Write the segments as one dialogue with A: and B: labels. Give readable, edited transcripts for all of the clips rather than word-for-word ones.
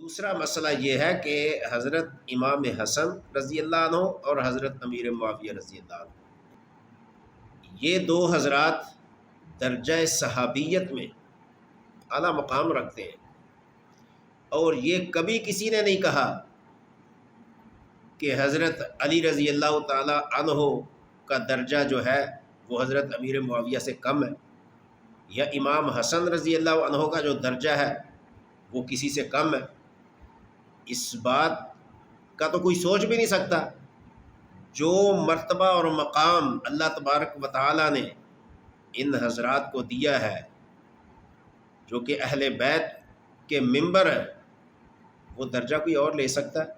A: دوسرا مسئلہ یہ ہے کہ حضرت امام حسن رضی اللہ عنہ اور حضرت امیر معاویہ رضی اللہ عنہ، یہ دو حضرات درجہ صحابیت میں اعلیٰ مقام رکھتے ہیں، اور یہ کبھی کسی نے نہیں کہا کہ حضرت علی رضی اللہ تعالی عنہ کا درجہ جو ہے وہ حضرت امیر معاویہ سے کم ہے، یا امام حسن رضی اللہ عنہ کا جو درجہ ہے وہ کسی سے کم ہے۔ اس بات کا تو کوئی سوچ بھی نہیں سکتا۔ جو مرتبہ اور مقام اللہ تبارک و تعالی نے ان حضرات کو دیا ہے، جو کہ اہل بیت کے ممبر ہیں، وہ درجہ کوئی اور لے سکتا ہے؟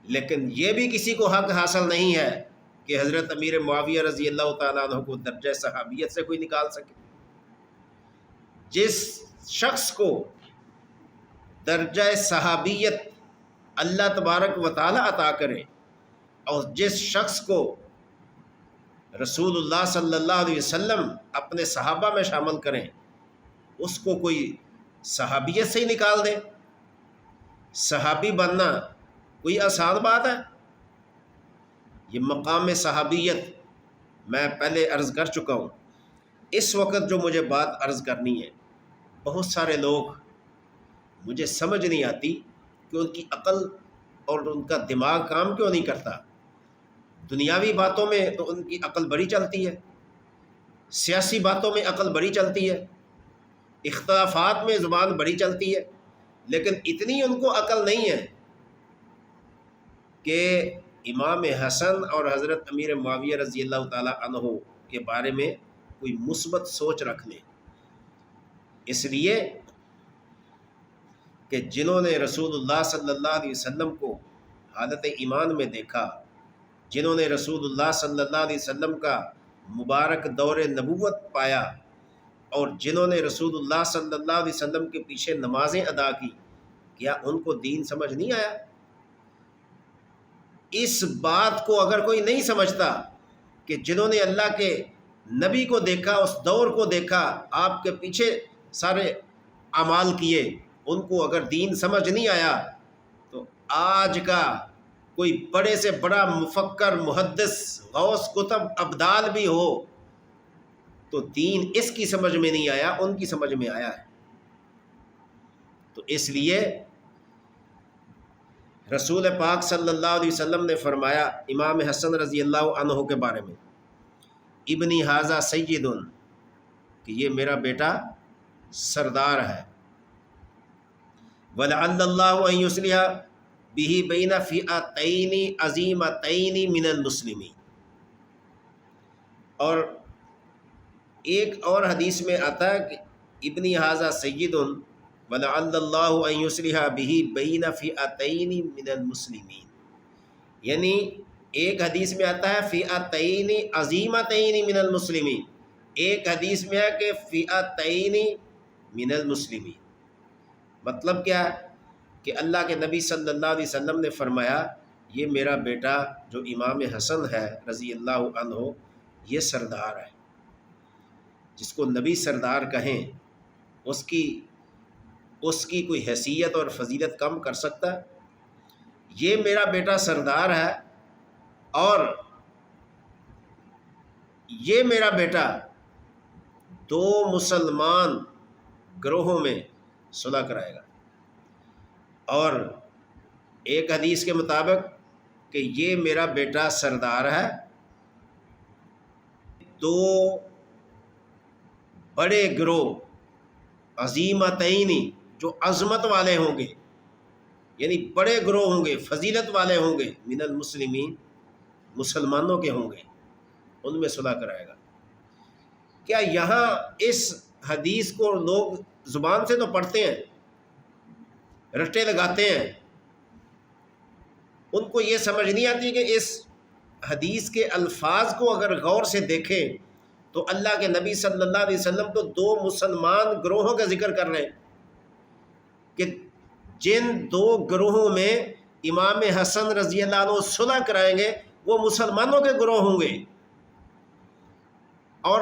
A: لیکن یہ بھی کسی کو حق حاصل نہیں ہے کہ حضرت امیر معاویہ رضی اللہ تعالیٰ عنہ کو درجہ صحابیت سے کوئی نکال سکے۔ جس شخص کو درجہ صحابیت اللہ تبارک و تعالی عطا کرے، اور جس شخص کو رسول اللہ صلی اللہ علیہ وسلم اپنے صحابہ میں شامل کریں، اس کو کوئی صحابیت سے ہی نکال دے؟ صحابی بننا کوئی آسان بات ہے؟ یہ مقام صحابیت میں پہلے عرض کر چکا ہوں۔ اس وقت جو مجھے بات عرض کرنی ہے، بہت سارے لوگ مجھے سمجھ نہیں آتی کہ ان کی عقل اور ان کا دماغ کام کیوں نہیں کرتا۔ دنیاوی باتوں میں تو ان کی عقل بڑی چلتی ہے، سیاسی باتوں میں عقل بڑی چلتی ہے، اختلافات میں زبان بڑی چلتی ہے، لیکن اتنی ان کو عقل نہیں ہے کہ امام حسن اور حضرت امیر معاویہ رضی اللہ تعالی عنہ کے بارے میں کوئی مثبت سوچ رکھ لیں۔ اس لیے کہ جنہوں نے رسول اللہ صلی اللہ علیہ وسلم کو حالت ایمان میں دیکھا، جنہوں نے رسول اللہ صلی اللہ علیہ وسلم کا مبارک دور نبوت پایا، اور جنہوں نے رسول اللہ صلی اللہ علیہ وسلم کے پیچھے نمازیں ادا کی، کیا ان کو دین سمجھ نہیں آیا؟ اس بات کو اگر کوئی نہیں سمجھتا کہ جنہوں نے اللہ کے نبی کو دیکھا، اس دور کو دیکھا، آپ کے پیچھے سارے اعمال کیے، ان کو اگر دین سمجھ نہیں آیا، تو آج کا کوئی بڑے سے بڑا مفکر، محدث، غوث، کتب، ابدال بھی ہو، تو دین اس کی سمجھ میں نہیں آیا، ان کی سمجھ میں آیا ہے۔ تو اس لیے رسول پاک صلی اللہ علیہ وسلم نے فرمایا امام حسن رضی اللہ عنہ کے بارے میں، ابنی ھذا سید، کہ یہ میرا بیٹا سردار ہے، وَلَعَلَّ اللَّهُ أَن يُصْلِحَ بِهِ بَيْنَ فِئَتَيْنِ عَظِیمَتَيْنِ مِنَ الْمُسْلِمِینَ۔ اور ایک اور حدیث میں آتا ہے کہ ابنی ھذا سید وَلَعَلَّ اللَّهُ أَن يُصْلِحَ بِهِ بَيْنَ فِئَتَيْنِ مِنَ الْمُسْلِمِینَ، یعنی ایک حدیث میں آتا ہے فِئَتَيْنِ عَظِیمَتَيْنِ مِنَ الْمُسْلِمِینَ، ایک حدیث میں ہے کہ فِئَتَيْنِ مِنَ الْمُسْلِمِینَ۔ مطلب کیا ہے کہ اللہ کے نبی صلی اللہ علیہ وسلم نے فرمایا یہ میرا بیٹا جو امام حسن ہے رضی اللہ عنہ، یہ سردار ہے۔ جس کو نبی سردار کہیں، اس کی کوئی حیثیت اور فضیلت کم کر سکتا ہے؟ یہ میرا بیٹا سردار ہے، اور یہ میرا بیٹا دو مسلمان گروہوں میں صلح کرائے گا، اور ایک حدیث کے مطابق کہ یہ میرا بیٹا سردار ہے، دو بڑے گروہ عظیمتین، جو عظمت والے ہوں گے، یعنی بڑے گروہ ہوں گے، فضیلت والے ہوں گے، من المسلمین، مسلمانوں کے ہوں گے، ان میں صلح کرائے گا۔ کیا یہاں اس حدیث کو لوگ زبان سے تو پڑھتے ہیں، رٹے لگاتے ہیں، ان کو یہ سمجھ نہیں آتی کہ اس حدیث کے الفاظ کو اگر غور سے دیکھیں تو اللہ کے نبی صلی اللہ علیہ وسلم تو دو مسلمان گروہوں کا ذکر کر رہے ہیں کہ جن دو گروہوں میں امام حسن رضی اللہ عنہ صلح کرائیں گے وہ مسلمانوں کے گروہ ہوں گے، اور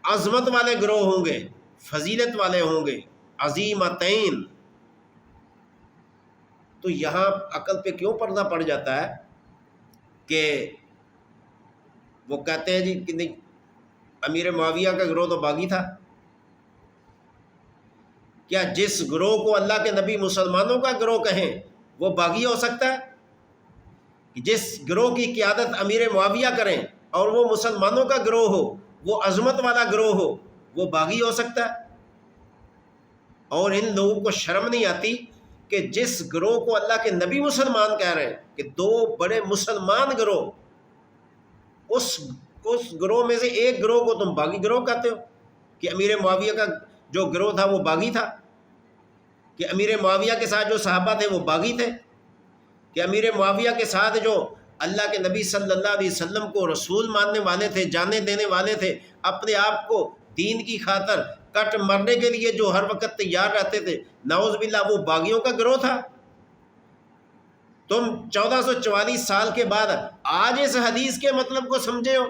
A: عظمت والے گروہ ہوں گے، فضیلت والے ہوں گے، عظیمتین۔ تو یہاں عقل پہ کیوں پردہ پڑ جاتا ہے کہ وہ کہتے ہیں جی کہ نہیں امیر معاویہ کا گروہ تو باغی تھا؟ کیا جس گروہ کو اللہ کے نبی مسلمانوں کا گروہ کہیں وہ باغی ہو سکتا ہے؟ کہ جس گروہ کی قیادت امیر معاویہ کریں اور وہ مسلمانوں کا گروہ ہو، وہ عظمت والا گروہ ہو، وہ باغی ہو سکتا ہے؟ اور ان لوگوں کو شرم نہیں آتی کہ جس گروہ کو اللہ کے نبی مسلمان کہہ رہے ہیں کہ دو بڑے مسلمان گروہ، اس گروہ میں سے ایک گروہ کو تم باغی گروہ کہتے ہو کہ امیر معاویہ کا جو گروہ تھا وہ باغی تھا، کہ امیر معاویہ کے ساتھ جو صحابہ تھے وہ باغی تھے، کہ امیر معاویہ کے ساتھ جو اللہ کے نبی صلی اللہ علیہ وسلم کو رسول ماننے والے تھے، جانے دینے والے تھے، اپنے آپ کو دین کی خاطر کٹ مرنے کے لیے جو ہر وقت تیار رہتے تھے، نعوذ باللہ وہ باغیوں کا گروہ تھا۔ تم 1444 سال کے بعد آج اس حدیث کے مطلب کو سمجھے ہو،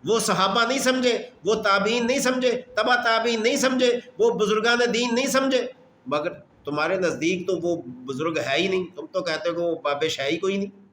A: وہ صحابہ نہیں سمجھے، وہ تابعین نہیں سمجھے، تبع تابعین نہیں سمجھے، وہ بزرگان دین نہیں سمجھے، مگر تمہارے نزدیک تو وہ بزرگ ہے ہی نہیں، تم تو کہتے ہو کہ وہ بابش ہے ہی کوئی نہیں۔